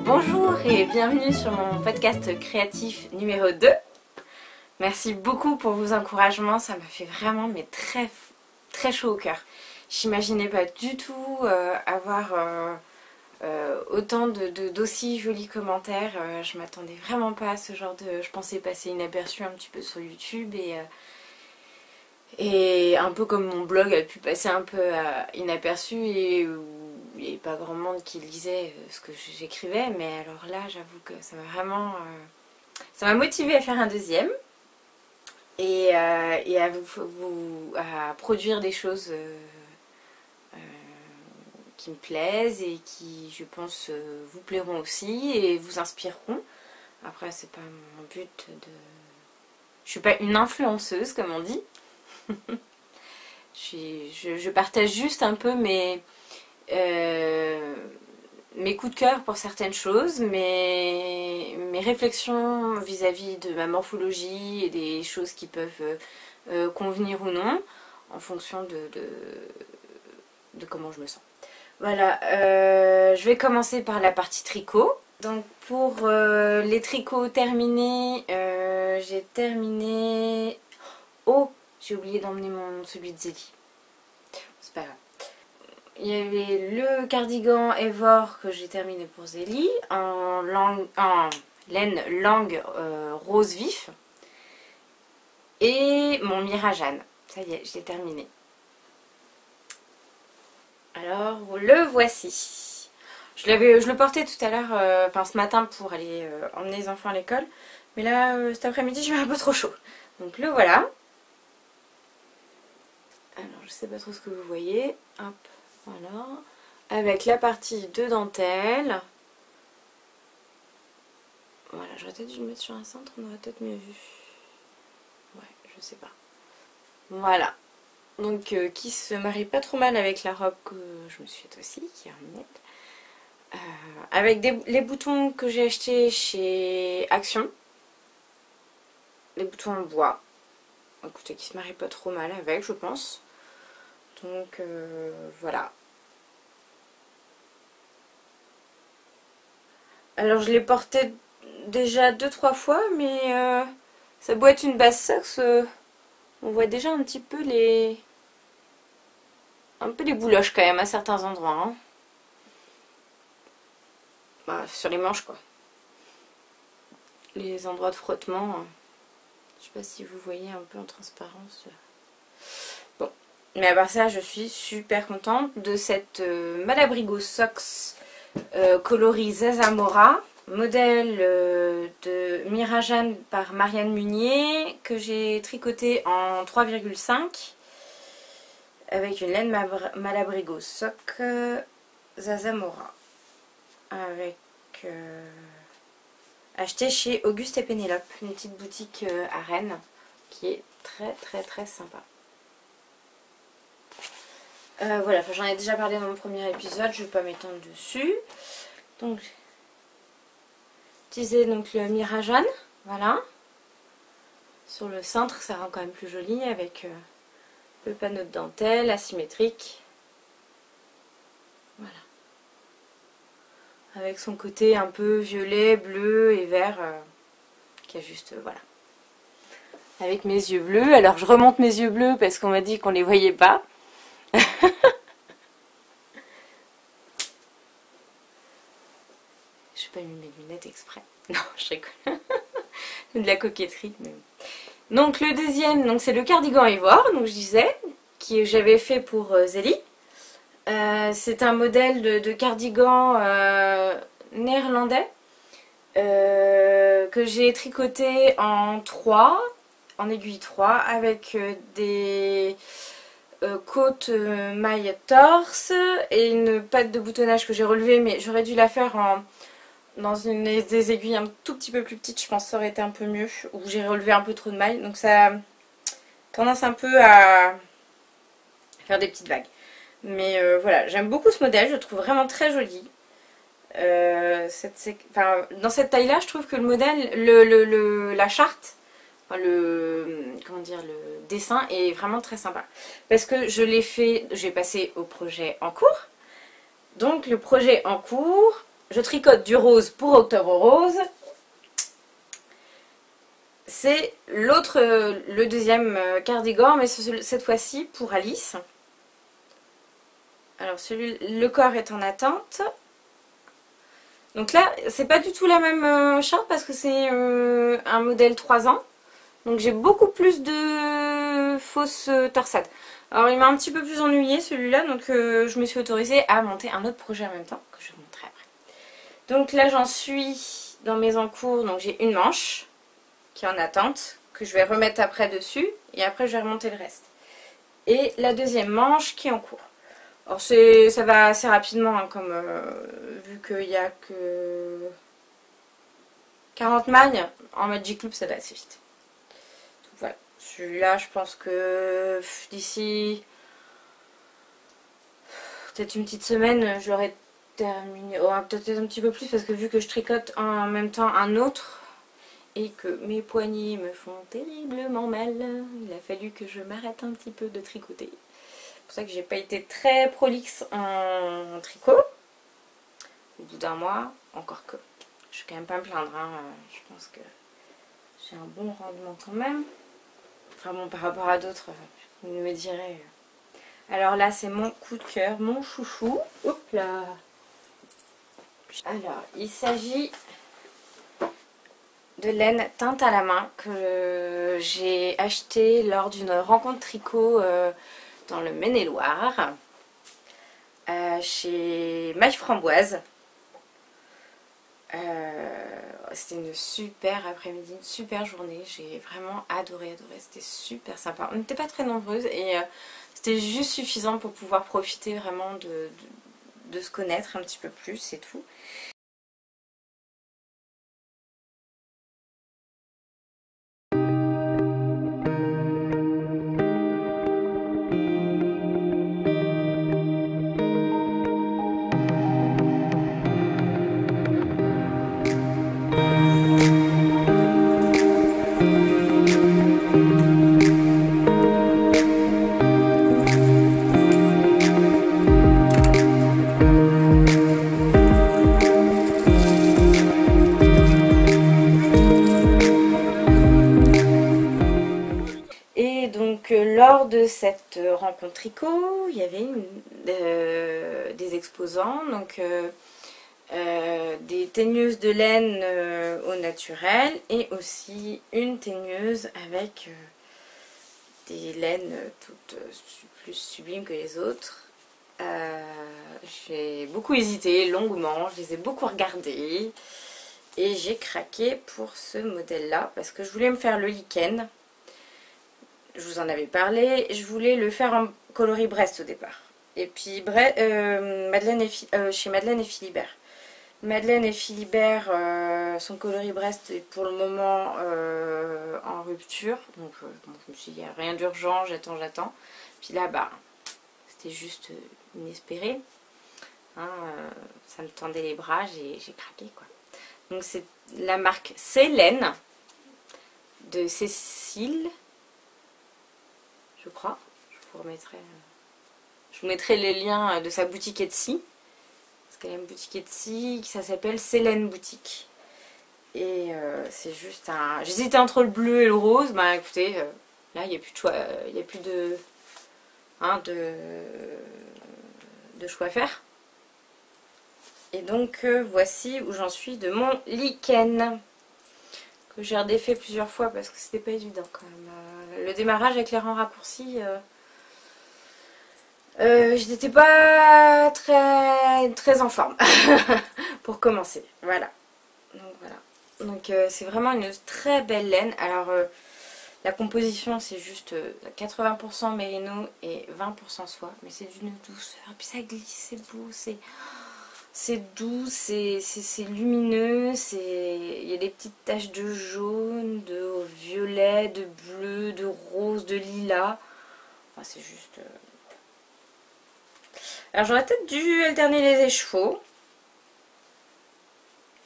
Bonjour et bienvenue sur mon podcast créatif numéro 2. Merci beaucoup pour vos encouragements, ça m'a fait vraiment très chaud au cœur. J'imaginais pas du tout avoir autant d'aussi jolis commentaires. Je m'attendais vraiment pas à ce genre de... Je pensais passer inaperçu un petit peu sur YouTube et un peu comme mon blog a pu passer un peu inaperçu et où il n'y avait pas grand monde qui lisait ce que j'écrivais, mais alors là j'avoue que ça m'a vraiment... ça m'a motivée à faire un deuxième et à produire des choses qui me plaisent et qui je pense vous plairont aussi et vous inspireront. Après c'est pas mon but de... Je suis pas une influenceuse comme on dit. je partage juste un peu mes coups de cœur pour certaines choses, mes réflexions vis-à-vis de ma morphologie et des choses qui peuvent convenir ou non en fonction de comment je me sens. Voilà, je vais commencer par la partie tricot. Donc pour les tricots terminés, j'ai terminé... Oh, j'ai oublié d'emmener celui de Zélie. C'est pas grave. Il y avait le cardigan Evor que j'ai terminé pour Zélie en laine langue rose vif. Et mon Mirajane. Ça y est, je l'ai terminé. Alors, le voici. Je le portais tout à l'heure, enfin ce matin pour aller emmener les enfants à l'école. Mais là, cet après-midi, j'ai eu un peu trop chaud. Donc le voilà. Alors, je sais pas trop ce que vous voyez. Hop, voilà. Avec la partie de dentelle. Voilà, j'aurais peut-être dû le mettre sur un centre, on aurait peut-être mieux vu. Ouais, je sais pas. Voilà. Donc, qui se marie pas trop mal avec la robe que je me suis faite aussi, qui est en net. Avec les boutons que j'ai achetés chez Action. Les boutons en bois. Écoutez, qui se marie pas trop mal avec, je pense. Donc voilà. Alors je l'ai porté déjà 2-3 fois, mais ça doit être une basse sox. On voit déjà un petit peu les bouloches quand même à certains endroits. Hein. Bah, sur les manches quoi. Les endroits de frottement. Je sais pas si vous voyez un peu en transparence. Bon. Mais à part ça, je suis super contente de cette Malabrigo Socks coloris Zazamora, modèle de Mirajane par Marianne Munier, que j'ai tricoté en 3,5 avec une laine Malabrigo Sock Zazamora, avec acheté chez Auguste et Pénélope, une petite boutique à Rennes qui est très sympa. Voilà, j'en ai déjà parlé dans mon premier épisode, je ne vais pas m'étendre dessus. Donc, j'utilisais donc le Mirajane, voilà. Sur le cintre, ça rend quand même plus joli avec le panneau de dentelle asymétrique. Voilà. Avec son côté un peu violet, bleu et vert, qui a juste, voilà. Avec mes yeux bleus, alors je remonte mes yeux bleus parce qu'on m'a dit qu'on les voyait pas. J'ai pas mis mes lunettes exprès. Non, je rigole. C'est de la coquetterie. Mais... Donc le deuxième, c'est le cardigan ivoire, donc je disais, que j'avais fait pour Zélie. C'est un modèle de cardigan néerlandais que j'ai tricoté en 3, en aiguille 3, avec des côtes maille torse et une patte de boutonnage que j'ai relevée, mais j'aurais dû la faire dans des aiguilles un tout petit peu plus petites, je pense que ça aurait été un peu mieux, ou j'ai relevé un peu trop de mailles, donc ça a tendance un peu à faire des petites vagues. Mais voilà, j'aime beaucoup ce modèle, je le trouve vraiment très joli. Dans cette taille là, je trouve que le modèle, la charte, enfin comment dire, le dessin est vraiment très sympa. Parce que j'ai passé au projet en cours. Donc le projet en cours, je tricote du rose pour Octobre Rose. C'est le deuxième cardigan, mais cette fois-ci pour Alice. Alors le corps est en attente. Donc là, c'est pas du tout la même charte parce que c'est un modèle 3 ans. Donc j'ai beaucoup plus de fausses torsades. Alors il m'a un petit peu plus ennuyé celui-là, donc je me suis autorisée à monter un autre projet en même temps, que je vous montrerai après. Donc là j'en suis dans mes encours, donc j'ai une manche qui est en attente, que je vais remettre après dessus, et après je vais remonter le reste. Et la deuxième manche qui est en cours. Alors ça va assez rapidement, hein, comme vu qu'il n'y a que 40 mailles, en Magic Loop ça va assez vite. Donc voilà, celui-là je pense que d'ici peut-être une petite semaine je l'aurai terminé. Oh, peut-être un petit peu plus parce que vu que je tricote en même temps un autre et que mes poignets me font terriblement mal, il a fallu que je m'arrête un petit peu de tricoter. C'est pour ça que j'ai pas été très prolixe en tricot. Au bout d'un mois, encore que. Je vais quand même pas me plaindre, hein. Je pense que j'ai un bon rendement quand même. Enfin bon, par rapport à d'autres, vous me direz. Alors là, c'est mon coup de cœur, mon chouchou. Hop là. Alors, il s'agit de laine teinte à la main que j'ai acheté lors d'une rencontre tricot dans le Maine-et-Loire, chez Maille Framboise. C'était une super après-midi, une super journée. J'ai vraiment adoré. C'était super sympa. On n'était pas très nombreuses et c'était juste suffisant pour pouvoir profiter vraiment de se connaître un petit peu plus, c'est tout. Lors de cette rencontre tricot, il y avait des exposants, donc des teigneuses de laine au naturel et aussi une teigneuse avec des laines toutes plus sublimes que les autres. J'ai beaucoup hésité, longuement, je les ai beaucoup regardées et j'ai craqué pour ce modèle-là parce que je voulais me faire le lichen. Je vous en avais parlé, je voulais le faire en coloris Brest au départ. Et puis chez Madeleine et Philibert. Madeleine et Philibert, son coloris Brest est pour le moment en rupture. Donc bon, je me suis dit, il n'y a rien d'urgent, j'attends. Puis là, bah, c'était juste inespéré. Hein, ça me tendait les bras, j'ai craqué quoi. Donc c'est la marque Célène de Cécile. Je crois. Je vous mettrai les liens de sa boutique Etsy. Parce qu'elle a une boutique Etsy qui s'appelle Célène Boutique. Et c'est juste un... J'hésitais entre le bleu et le rose. Bah écoutez, là il n'y a plus de choix. Il n'y a plus de... Hein, de choix à faire. Et donc voici où j'en suis de mon lichen. Que j'ai redéfait plusieurs fois parce que c'était pas évident quand même. Le démarrage avec les rangs raccourcis, je n'étais pas très en forme pour commencer. Voilà. Donc c'est vraiment une très belle laine. Alors la composition c'est juste 80% mérino et 20% soie. Mais c'est d'une douceur. Et puis ça glisse, c'est beau, c'est doux, c'est lumineux, il y a des petites taches de jaune, de violet, de bleu, de rose, de lilas. Enfin, c'est juste... Alors j'aurais peut-être dû alterner les écheveaux.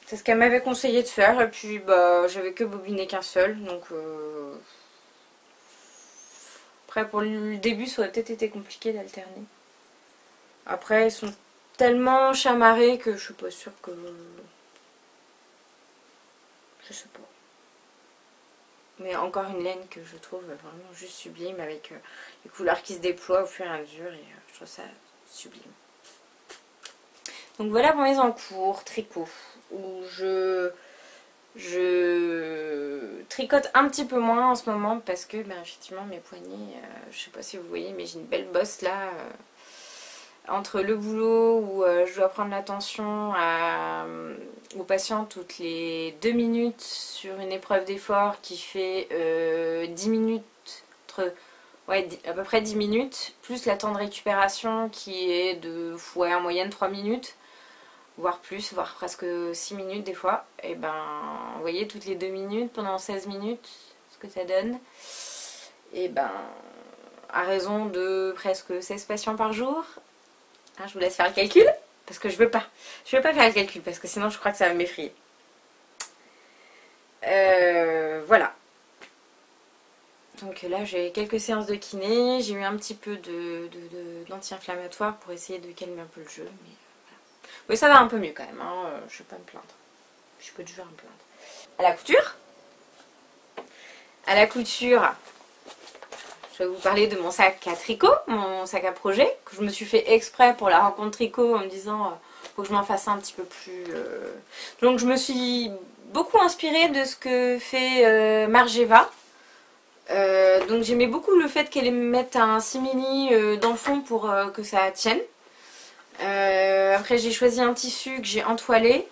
C'est ce qu'elle m'avait conseillé de faire. Et puis bah j'avais que bobiné qu'un seul. Donc après pour le début ça aurait peut-être été compliqué d'alterner. Après ils sont tellement chamarré que je suis pas sûre que... Je sais pas. Mais encore une laine que je trouve vraiment juste sublime avec les couleurs qui se déploient au fur et à mesure et je trouve ça sublime. Donc voilà pour mes encours tricot où je tricote un petit peu moins en ce moment parce que ben, effectivement mes poignets, je sais pas si vous voyez mais j'ai une belle bosse là entre le boulot où je dois prendre l'attention aux patients toutes les 2 minutes sur une épreuve d'effort qui fait 10 minutes, ouais, à peu près 10 minutes, plus la temps de récupération qui est de ouais, en moyenne 3 minutes, voire plus, voire presque 6 minutes des fois. Et ben, vous voyez, toutes les 2 minutes pendant 16 minutes, ce que ça donne. Et ben, à raison de presque 16 patients par jour. Hein, je vous laisse faire le calcul, parce que je veux pas. Je veux pas faire le calcul, parce que sinon je crois que ça va m'effrayer. Voilà. Donc là j'ai quelques séances de kiné, j'ai eu un petit peu d'anti-inflammatoire pour essayer de calmer un peu le jeu. Mais, voilà. Oui, ça va un peu mieux quand même, hein. Je vais pas me plaindre. Je suis pas du genre à me plaindre. À la couture. À la couture, je vais vous parler de mon sac à tricot, mon sac à projet, que je me suis fait exprès pour la rencontre tricot en me disant faut que je m'en fasse un petit peu plus... Donc je me suis beaucoup inspirée de ce que fait Margeva. Donc j'aimais beaucoup le fait qu'elle mette un simili dans le fond pour que ça tienne. Après j'ai choisi un tissu que j'ai entoilé.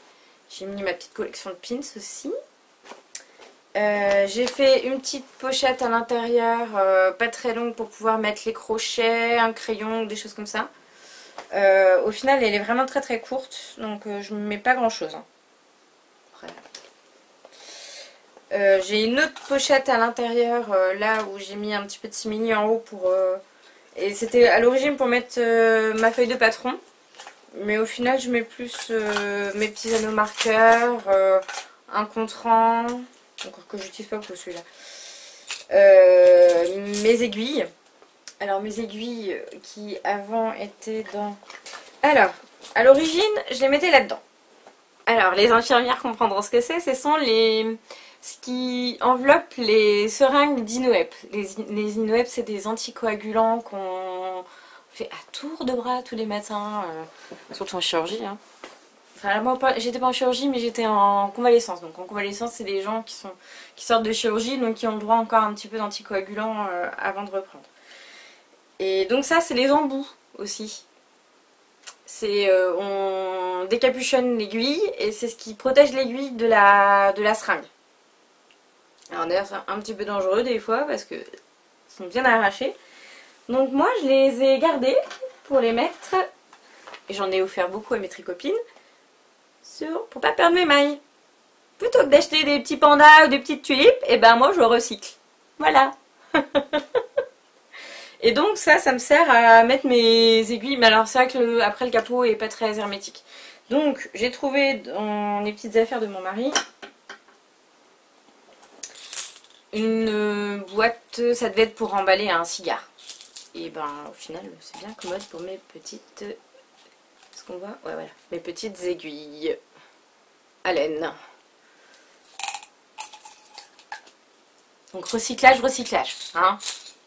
J'ai mis ma petite collection de pins aussi. J'ai fait une petite pochette à l'intérieur, pas très longue pour pouvoir mettre les crochets, un crayon, des choses comme ça. Au final elle est vraiment très très courte, donc je ne mets pas grand chose. Hein. J'ai une autre pochette à l'intérieur, là où j'ai mis un petit peu de simili en haut pour... et c'était à l'origine pour mettre ma feuille de patron. Mais au final je mets plus mes petits anneaux marqueurs, un contrant, encore que j'utilise pas pour celui-là. Mes aiguilles. Alors mes aiguilles qui avant étaient dans... Alors, à l'origine je les mettais là-dedans. Alors les infirmières comprendront ce que c'est, ce sont ce qui enveloppe les seringues d'Inoep. Les Inoep c'est des anticoagulants qu'on fait à tour de bras tous les matins, surtout en chirurgie. Hein. Enfin, moi, j'étais pas en chirurgie, mais j'étais en convalescence. Donc en convalescence, c'est des gens qui sortent de chirurgie, donc qui ont le droit encore un petit peu d'anticoagulants avant de reprendre. Et donc ça, c'est les embouts aussi. On décapuchonne l'aiguille et c'est ce qui protège l'aiguille de la seringue. Alors d'ailleurs, c'est un petit peu dangereux des fois parce que sont bien arrachés. Donc moi, je les ai gardés pour les mettre. Et j'en ai offert beaucoup à mes tricopines. Pour pas perdre mes mailles. Plutôt que d'acheter des petits pandas ou des petites tulipes, et ben moi je recycle. Voilà. Et donc ça me sert à mettre mes aiguilles. Mais alors c'est vrai que après le capot est pas très hermétique. Donc j'ai trouvé dans les petites affaires de mon mari une boîte, ça devait être pour emballer un cigare. Et ben au final c'est bien commode pour mes petites... Est-ce qu'on voit? Ouais voilà. Mes petites aiguilles à laine. Donc recyclage, recyclage. Hein,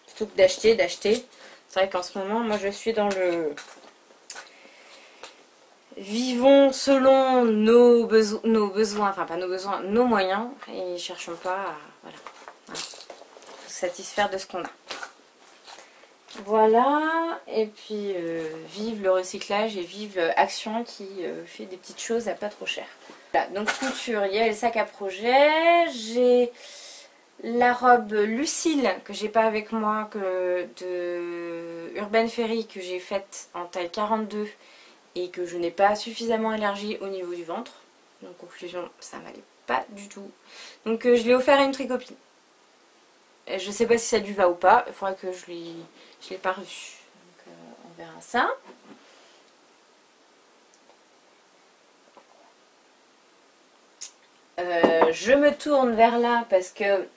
plutôt que d'acheter. C'est vrai qu'en ce moment, moi je suis dans le... Vivons selon nos besoins, enfin pas nos besoins, nos moyens. Et cherchons pas à voilà, hein, satisfaire de ce qu'on a. Voilà, et puis vive le recyclage et vive Action qui fait des petites choses à pas trop cher. Voilà, donc couture, il y a le sac à projet, j'ai la robe Lucille que j'ai pas avec moi, de Urban Ferry que j'ai faite en taille 42 et que je n'ai pas suffisamment élargie au niveau du ventre. Donc conclusion, ça m'allait pas du tout. Donc je l'ai offert à une tricopine. Je sais pas si ça lui va ou pas, il faudrait que je l'ai pas reçu. Donc on verra ça. Je me tourne vers là parce que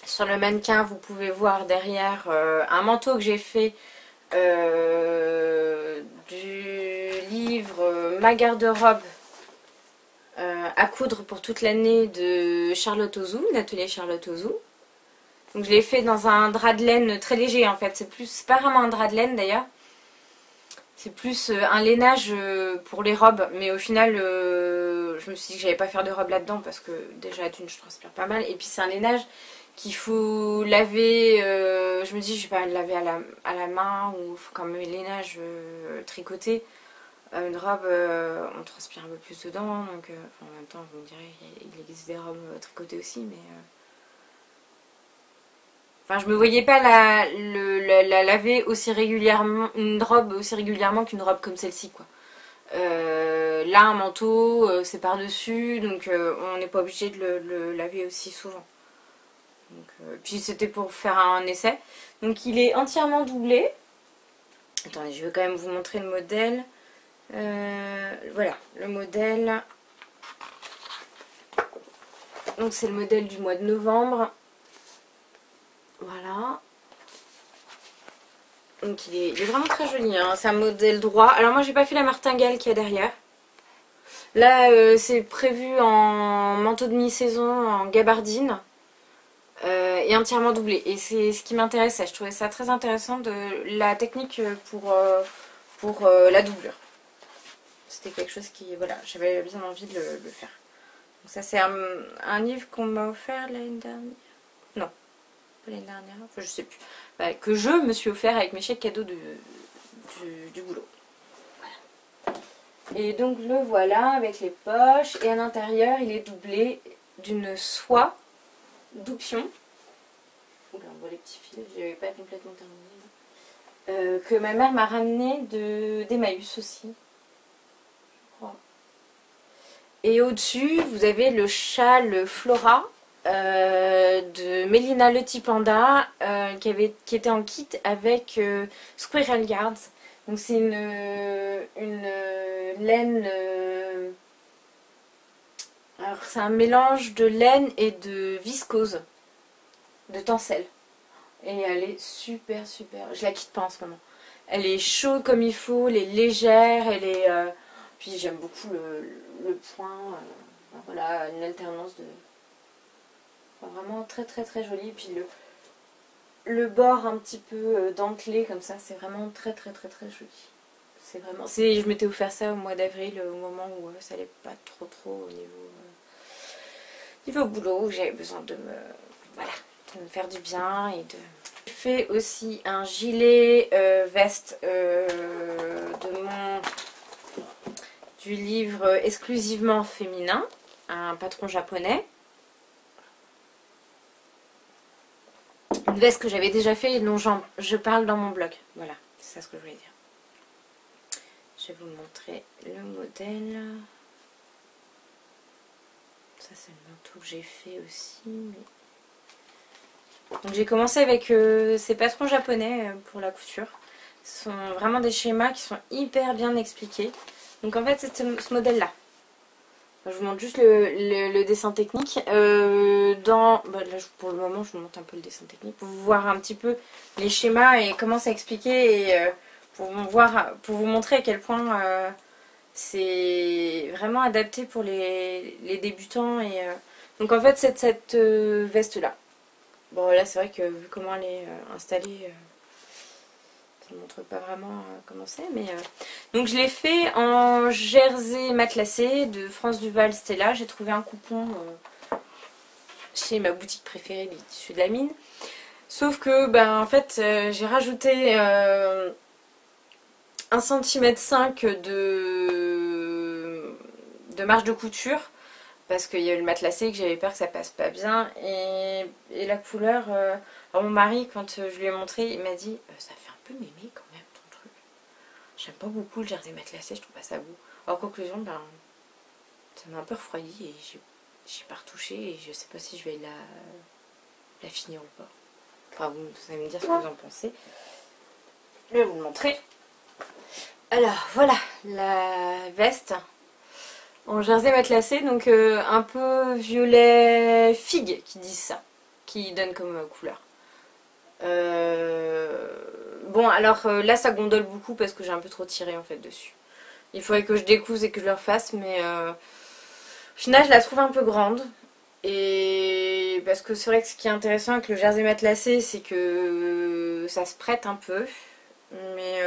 sur le mannequin vous pouvez voir derrière un manteau que j'ai fait du livre ma garde-robe à coudre pour toute l'année de Charlotte Ozou, l'atelier Charlotte Ozou. Donc je l'ai fait dans un drap de laine très léger en fait, c'est pas vraiment un drap de laine d'ailleurs. C'est plus un lainage pour les robes, mais au final je me suis dit que j'allais pas faire de robe là-dedans parce que déjà d'une je transpire pas mal, et puis c'est un lainage qu'il faut laver, je me dis je vais pas le laver à la main, ou il faut quand même un lainage tricoté. Une robe, on transpire un peu plus dedans, donc enfin, en même temps vous me direz il existe des robes tricotées aussi, mais enfin je me voyais pas la laver aussi régulièrement, une robe aussi régulièrement qu'une robe comme celle-ci quoi. Là un manteau c'est par dessus, donc on n'est pas obligé de le laver aussi souvent. Donc, puis c'était pour faire un essai. Donc il est entièrement doublé. Attendez, je vais quand même vous montrer le modèle. Voilà, le modèle. Donc c'est le modèle du mois de novembre. Voilà. Donc il est vraiment très joli, hein. C'est un modèle droit. Alors moi j'ai pas fait la martingale qu'il y a derrière. Là c'est prévu en manteau de mi-saison, en gabardine. Et entièrement doublé. Et c'est ce qui m'intéressait. Je trouvais ça très intéressant de la technique pour la doublure. C'était quelque chose qui, voilà, j'avais bien envie de le faire. Donc ça c'est un livre qu'on m'a offert l'année dernière. Non, pas l'année dernière, enfin, je sais plus. Bah, que je me suis offert avec mes chèques cadeaux du boulot. Voilà. Et donc le voilà avec les poches. Et à l'intérieur il est doublé d'une soie d'Oupion. Là, on voit les petits fils, je n'avais pas complètement terminé. Que ma mère m'a ramené d'Emmaüs aussi. Je crois. Et au-dessus, vous avez le châle Flora de Mélina Le Petit Panda qui était en kit avec Squirrel Guards. Donc c'est une laine. Alors c'est un mélange de laine et de viscose, de tencel. Et elle est super. Je la quitte pas en ce moment. Elle est chaude comme il faut, elle est légère, elle est. Puis j'aime beaucoup le point. Voilà, une alternance de. Enfin, vraiment très joli. Et puis le bord un petit peu dentelé comme ça, c'est vraiment très joli. C'est vraiment. Je m'étais offert ça au mois d'avril, au moment où ça allait pas trop au niveau boulot, où j'avais besoin de me faire du bien et de. J'ai fait aussi un gilet veste du livre exclusivement féminin, un patron japonais. Une veste que j'avais déjà fait et dont je parle dans mon blog. Voilà, c'est ça ce que je voulais dire. Je vais vous montrer le modèle. Ça c'est le manteau que j'ai fait aussi. Donc j'ai commencé avec ces patrons japonais pour la couture. Ce sont vraiment des schémas qui sont hyper bien expliqués. Donc en fait c'est ce modèle là. Je vous montre juste le dessin technique. Bah là, pour le moment je vous montre un peu le dessin technique pour vous voir un petit peu les schémas et comment c'est expliqué, et pour vous montrer à quel point c'est vraiment adapté pour les débutants. Et donc en fait c'est cette veste là. Bon là c'est vrai que vu comment elle est installée, ça ne montre pas vraiment comment c'est, mais donc je l'ai fait en jersey matelassé de France Duval Stella. J'ai trouvé un coupon chez ma boutique préférée des tissus de la mine, sauf que ben en fait j'ai rajouté 1,5 cm de marge de couture parce qu'il y a eu le matelassé que j'avais peur que ça passe pas bien, et la couleur alors mon mari, quand je lui ai montré, il m'a dit ça fait un peu mémé quand même ton truc, j'aime pas beaucoup le jersey matelassé, je trouve pas ça beau. En conclusion, ben ça m'a un peu refroidi et j'ai pas retouché, et je sais pas si je vais la finir ou pas. Enfin vous allez me dire ce que vous en pensez. Je vais vous le montrer. Alors voilà la veste en jersey matelassé, donc un peu violet figue qui disent ça, qui donne comme couleur. Bon alors là ça gondole beaucoup parce que j'ai un peu trop tiré en fait dessus. Il faudrait que je découse et que je le refasse, mais au final je la trouve un peu grande. Et parce que c'est vrai que ce qui est intéressant avec le jersey matelassé, c'est que ça se prête un peu. Mais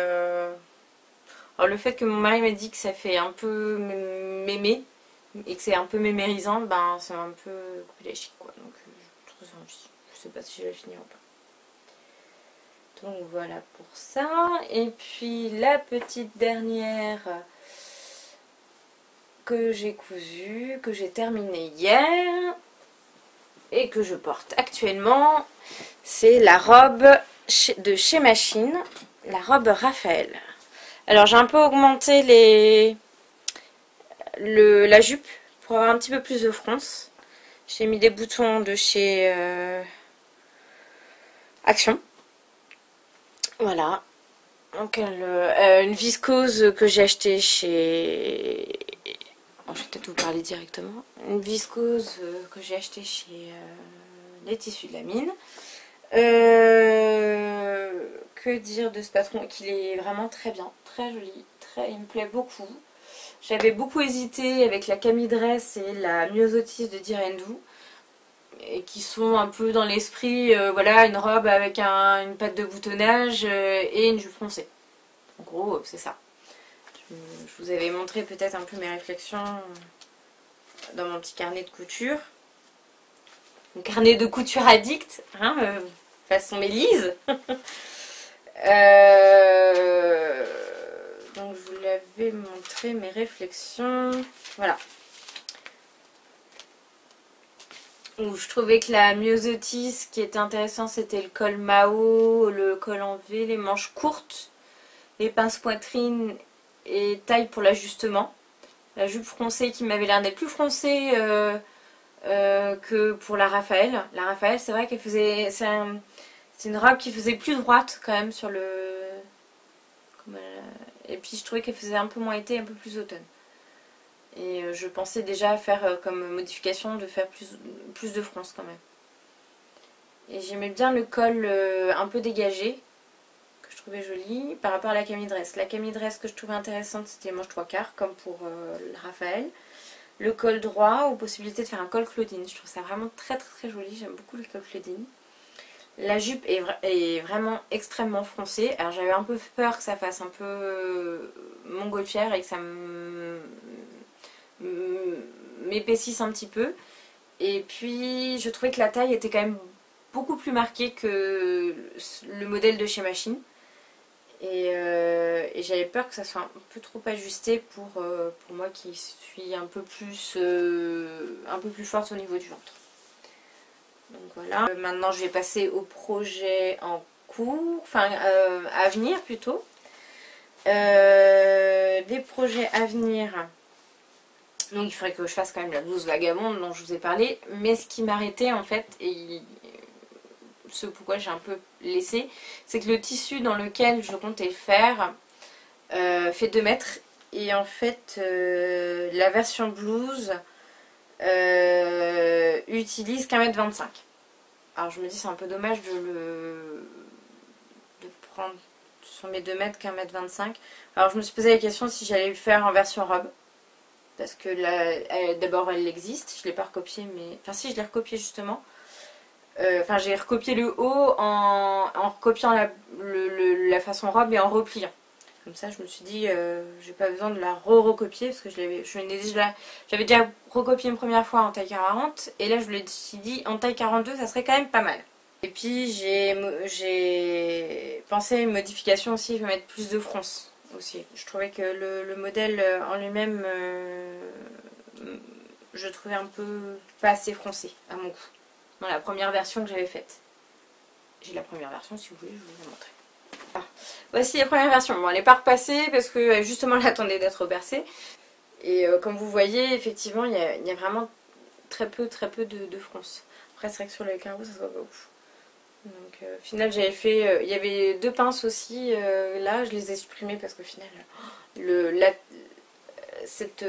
alors le fait que mon mari m'a dit que ça fait un peu mémé et que c'est un peu mémérisant, ben c'est un peu coupé les chic quoi. Donc je trouve ça envie. Je sais pas si je vais finir ou pas. Donc voilà pour ça. Et puis la petite dernière que j'ai cousue, que j'ai terminée hier et que je porte actuellement, c'est la robe de chez Machine, la robe Raphaël. Alors j'ai un peu augmenté la jupe pour avoir un petit peu plus de fronce. J'ai mis des boutons de chez Action. Voilà. Donc une viscose que j'ai achetée chez... Bon, je vais peut-être vous parler directement. Une viscose que j'ai achetée chez les tissus de la mine. Que dire de ce patron, qu'il est vraiment très bien, très joli, il me plaît beaucoup. J'avais beaucoup hésité avec la Camille Dress et la Myosotis de Direndou, et qui sont un peu dans l'esprit, voilà, une robe avec une patte de boutonnage et une jupe foncée. En gros, c'est ça. Je vous avais montré peut-être un peu mes réflexions dans mon petit carnet de couture. Mon carnet de couture addict, hein, façon Mélise. Donc je vous l'avais montré mes réflexions. Voilà. Où je trouvais que la Myosotis, ce qui était intéressant, c'était le col Mao, le col en V, les manches courtes, les pinces poitrine et taille pour l'ajustement. La jupe froncée qui m'avait l'air d'être plus froncée que pour la Raphaël. La Raphaël, c'est vrai qu'elle faisait... C'est une robe qui faisait plus droite quand même sur le... Et puis je trouvais qu'elle faisait un peu moins été, un peu plus automne. Et je pensais déjà faire comme modification de faire plus de fronce quand même. Et j'aimais bien le col un peu dégagé, que je trouvais joli, par rapport à la Camille Dress. La Camille Dress que je trouvais intéressante, c'était les manches 3/4, comme pour le Raphaël. Le col droit, ou possibilité de faire un col Claudine. Je trouve ça vraiment très très très joli, j'aime beaucoup le col Claudine. La jupe est vraiment extrêmement froncée. Alors j'avais un peu peur que ça fasse un peu montgolfière et que ça m'épaississe un petit peu. Et puis je trouvais que la taille était quand même beaucoup plus marquée que le modèle de chez Machine. Et j'avais peur que ça soit un peu trop ajusté pour moi qui suis un peu plus forte au niveau du ventre. Donc voilà. Maintenant je vais passer au projet en cours, enfin à venir plutôt. Des projets à venir. Donc il faudrait que je fasse quand même la blouse vagabonde dont je vous ai parlé. Mais ce qui m'arrêtait en fait, et ce pourquoi j'ai un peu laissé, c'est que le tissu dans lequel je comptais faire fait 2 mètres. Et en fait la version blouse utilise qu'1 m 25. Alors je me dis c'est un peu dommage de prendre sur mes 2 mètres qu'1 m 25. Alors je me suis posé la question si j'allais le faire en version robe. Parce que là, d'abord elle existe, je ne l'ai pas recopié, mais... Enfin si, je l'ai recopié justement. Enfin j'ai recopié le haut en recopiant la façon robe et en repliant. Comme ça je me suis dit, j'ai pas besoin de la recopier parce que j'avais déjà recopié une première fois en taille 40 et là je me suis dit en taille 42 ça serait quand même pas mal. Et puis j'ai pensé à une modification aussi, je vais mettre plus de fronce aussi. Je trouvais que le modèle en lui-même, je trouvais un peu pas assez froncé à mon goût. Dans la première version que j'avais faite. J'ai la première version si vous voulez, je vais vous la montrer. Ah. Voici la première version. Bon, elle n'est pas repassée parce que justement elle attendait d'être repercée. Et comme vous voyez, effectivement, il y a vraiment très peu de fronce. Après, c'est vrai que sur les carreaux, ça se voit pas ouf. Donc, au final, j'avais fait. Il y avait 2 pinces aussi. Là, je les ai supprimées parce qu'au final, cette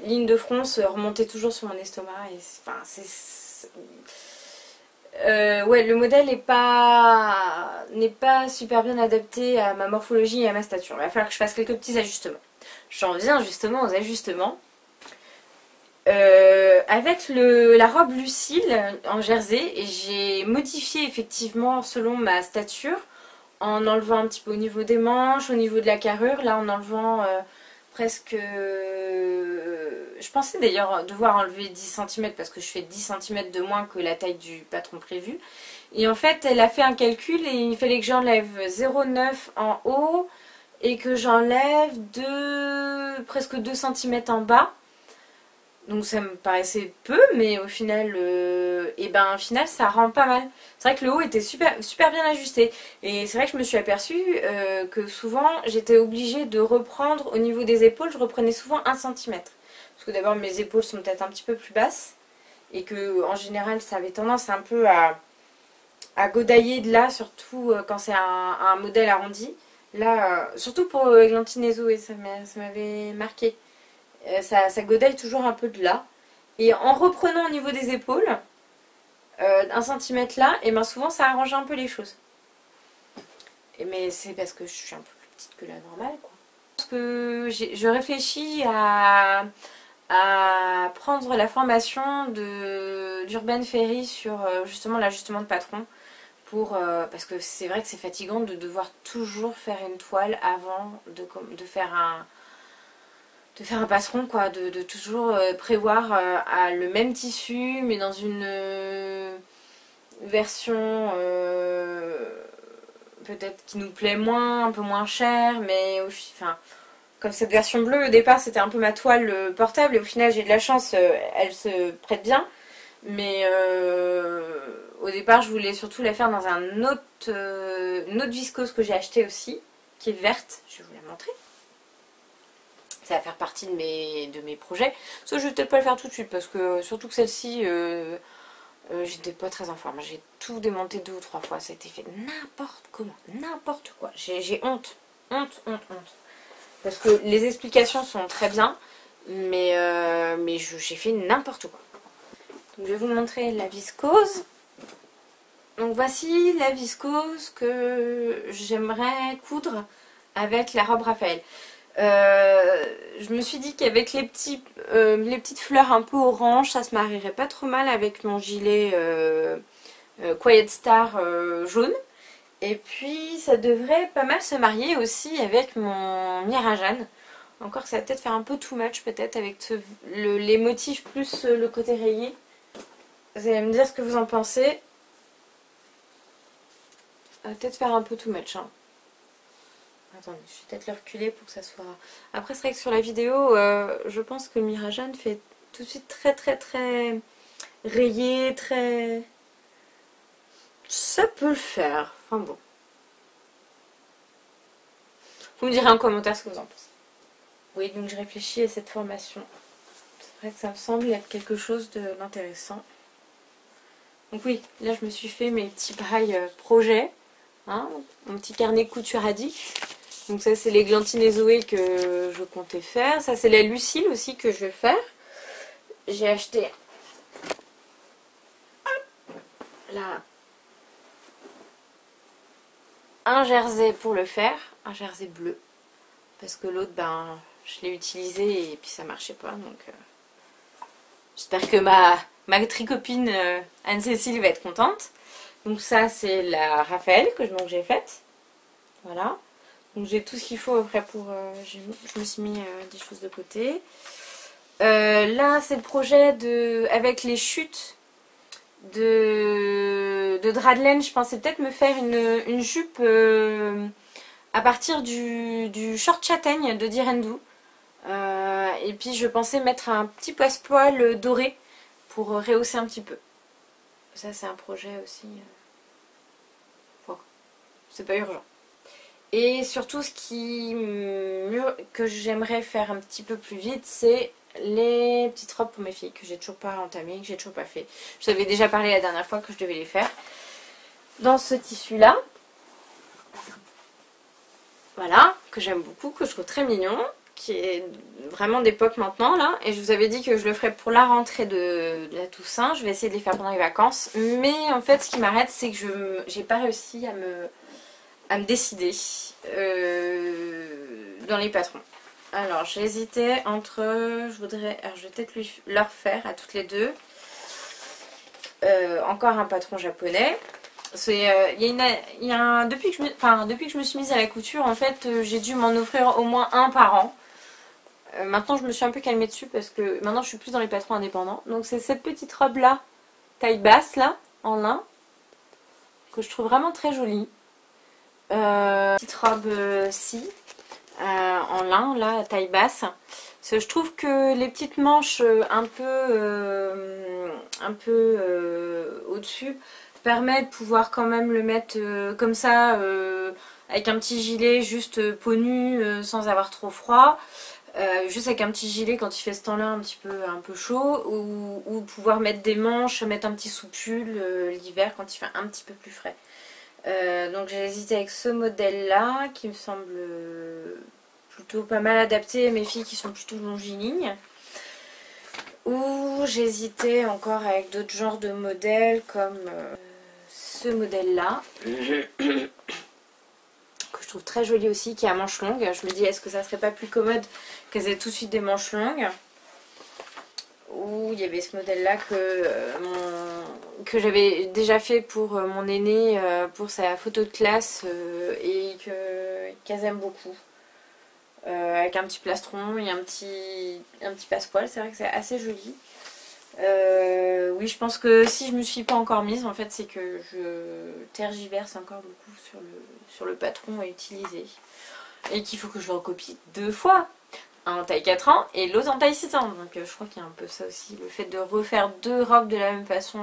ligne de fronce remontait toujours sur mon estomac. Et, enfin, Ouais, le modèle n'est pas super bien adapté à ma morphologie et à ma stature. Il va falloir que je fasse quelques petits ajustements. J'en viens justement aux ajustements. Avec la robe Lucille en jersey, j'ai modifié effectivement selon ma stature en enlevant un petit peu au niveau des manches, au niveau de la carrure, là en enlevant presque... je pensais d'ailleurs devoir enlever 10 cm parce que je fais 10 cm de moins que la taille du patron prévu. Et en fait, elle a fait un calcul et il fallait que j'enlève 0,9 en haut et que j'enlève presque 2 cm en bas. Donc ça me paraissait peu, mais au final, au final ça rend pas mal. C'est vrai que le haut était super bien ajusté. Et c'est vrai que je me suis aperçue que souvent j'étais obligée de reprendre au niveau des épaules, je reprenais souvent 1 cm. Parce que d'abord mes épaules sont peut-être un petit peu plus basses. Et que en général ça avait tendance un peu à godailler de là, surtout quand c'est un modèle arrondi. Là, surtout pour Églantine et Zoé, ça m'avait marqué. Ça godaille toujours un peu de là. Et en reprenant au niveau des épaules, 1 cm là, et bien souvent ça arrange un peu les choses. Mais c'est parce que je suis un peu plus petite que la normale, quoi. Parce que je réfléchis à prendre la formation d'Urban Ferry sur justement l'ajustement de patron. Parce que c'est vrai que c'est fatigant de devoir toujours faire une toile avant de faire un patron, quoi, de toujours prévoir le même tissu mais dans une version peut-être qui nous plaît moins, un peu moins cher, mais enfin, comme cette version bleue au départ c'était un peu ma toile portable et au final j'ai de la chance, elle se prête bien, mais au départ je voulais surtout la faire dans une autre viscose que j'ai acheté aussi, qui est verte, je vais vous la montrer. Ça va faire partie de mes projets. Ça, je vais peut-être pas le faire tout de suite parce que surtout que celle-ci, j'étais pas très en forme. J'ai tout démonté 2 ou 3 fois. Ça a été fait n'importe comment, n'importe quoi. J'ai honte. Parce que les explications sont très bien, mais j'ai fait n'importe quoi. Donc, je vais vous montrer la viscose. Donc voici la viscose que j'aimerais coudre avec la robe Raphaël. Je me suis dit qu'avec les petites fleurs un peu orange, ça se marierait pas trop mal avec mon gilet Quiet Star jaune. Et puis ça devrait pas mal se marier aussi avec mon Mirajan. Encore que ça va peut-être faire un peu too much peut-être avec les motifs plus le côté rayé. Vous allez me dire ce que vous en pensez. Ça va peut-être faire un peu too much, hein. Attendez, je vais peut-être le reculer pour que ça soit... Après, c'est vrai que sur la vidéo, je pense que Mirajan fait tout de suite très rayé, très... Ça peut le faire. Enfin bon. Vous me direz en commentaire ce que vous en pensez. Oui, donc je réfléchis à cette formation. C'est vrai que ça me semble être quelque chose d'intéressant. Donc oui, là je me suis fait mes petits bails projets. Hein, mon petit carnet couture addict. Donc ça c'est l'Églantine et Zoé que je comptais faire. Ça c'est la Lucille aussi que je vais faire. J'ai acheté là un jersey pour le faire. Un jersey bleu. Parce que l'autre, ben, je l'ai utilisé et puis ça marchait pas. Donc j'espère que ma tricopine Anne-Cécile va être contente. Donc ça c'est la Raphaël que j'ai faite. Voilà. Donc j'ai tout ce qu'il faut après pour... je me suis mis des choses de côté. Là c'est le projet avec les chutes de drap de laine. Je pensais peut-être me faire une jupe à partir du short châtaigne de Direndou. Et puis je pensais mettre un petit poil doré pour rehausser un petit peu. Ça c'est un projet aussi. C'est pas urgent. Et surtout ce que j'aimerais faire un petit peu plus vite, c'est les petites robes pour mes filles que j'ai toujours pas entamées, que j'ai toujours pas fait. Je vous avais déjà parlé la dernière fois que je devais les faire. Dans ce tissu là. Voilà, que j'aime beaucoup, que je trouve très mignon, qui est vraiment d'époque maintenant là. Et je vous avais dit que je le ferais pour la rentrée de la Toussaint. Je vais essayer de les faire pendant les vacances. Mais en fait, ce qui m'arrête, c'est que j'ai pas réussi à me décider dans les patrons. Alors, j'hésitais entre... alors, je vais peut-être leur faire à toutes les deux. Encore un patron japonais. Depuis que je me suis mise à la couture, en fait, j'ai dû m'en offrir au moins un par an. Maintenant, je me suis un peu calmée dessus parce que maintenant, je suis plus dans les patrons indépendants. Donc, c'est cette petite robe-là, taille basse, là, en lin, que je trouve vraiment très jolie. Petite robe-ci, en lin, là, taille basse. Parce que je trouve que les petites manches un peu au-dessus permet de pouvoir quand même le mettre comme ça avec un petit gilet juste peau nue sans avoir trop froid, juste avec un petit gilet quand il fait ce temps-là un peu chaud, ou pouvoir mettre des manches, mettre un petit sous-pull l'hiver quand il fait un petit peu plus frais. Donc j'ai hésité avec ce modèle là qui me semble plutôt pas mal adapté à mes filles qui sont plutôt longilignes. Ou j'hésitais encore avec d'autres genres de modèles comme ce modèle là que je trouve très joli aussi, qui a manches longues. Je me dis, est-ce que ça serait pas plus commode qu'elles aient tout de suite des manches longues. Ou il y avait ce modèle là que j'avais déjà fait pour mon aîné pour sa photo de classe et qu'elles aiment beaucoup. Avec un petit plastron et un petit passepoil, c'est vrai que c'est assez joli. Oui, je pense que si je me suis pas encore mise, en fait, c'est que je tergiverse encore beaucoup sur le patron à utiliser. Et qu'il faut que je le recopie 2 fois. Un en taille 4 ans et l'autre en taille 6 ans. Donc je crois qu'il y a un peu ça aussi. Le fait de refaire 2 robes de la même façon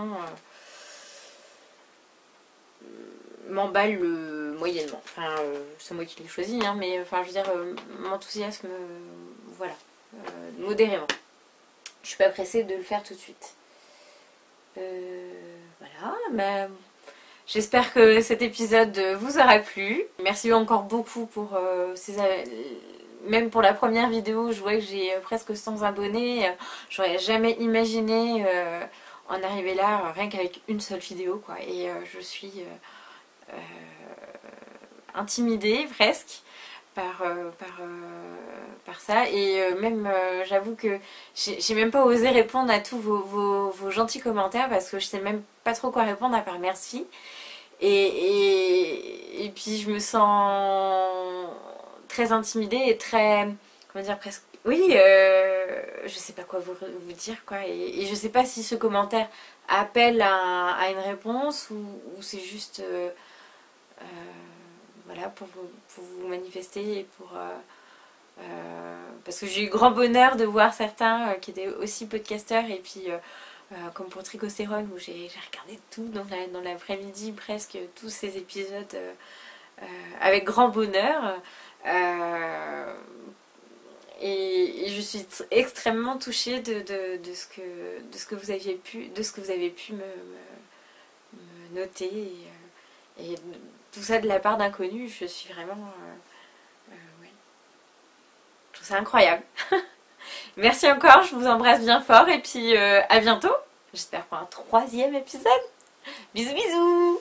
m'emballe moyennement. Enfin, c'est moi qui l'ai choisi, hein, mais enfin, je veux dire, m'enthousiasme, voilà, modérément. Je suis pas pressée de le faire tout de suite. Voilà, mais j'espère que cet épisode vous aura plu. Merci encore beaucoup pour même pour la première vidéo, je vois que j'ai presque 100 abonnés. J'aurais jamais imaginé en arriver là, rien qu'avec une seule vidéo, quoi. Et je suis intimidée presque par ça. Et même, j'avoue que j'ai même pas osé répondre à tous vos gentils commentaires parce que je sais même pas trop quoi répondre à part merci. Et puis je me sens très intimidée et très, comment dire, presque, oui, je sais pas quoi vous dire, quoi. Et je sais pas si ce commentaire appelle à une réponse ou c'est juste voilà, pour vous manifester et parce que j'ai eu grand bonheur de voir certains qui étaient aussi podcasteurs et puis comme pour Tricostérol où j'ai regardé tout dans l'après-midi presque tous ces épisodes avec grand bonheur et je suis extrêmement touchée de ce que vous avez pu me noter et tout ça de la part d'inconnus. Je suis vraiment ouais. Je trouve ça incroyable. Merci encore, je vous embrasse bien fort et puis à bientôt. J'espère pour un 3e épisode. Bisous bisous.